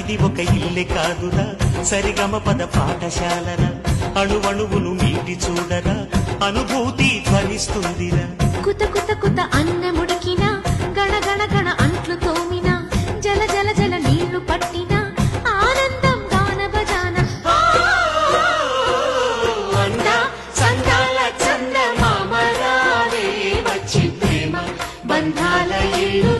ఇది ఒక ఇల్లే కాదురా సరిగమ పద పాఠశాలరా అణువణువును మీటి చూడరా అనుభూతి ధ్వనిస్తుందిరా కుత కుత కుత అన్నముడికినా గణ గణ గణ అంట్లు తోమినా జల జల జల నీళ్లు పట్టినా ఆనందం గాన భజాన అంద సందాల చంద మామరావే వచ్చి ప్రేమ బంధాల ఇల్లు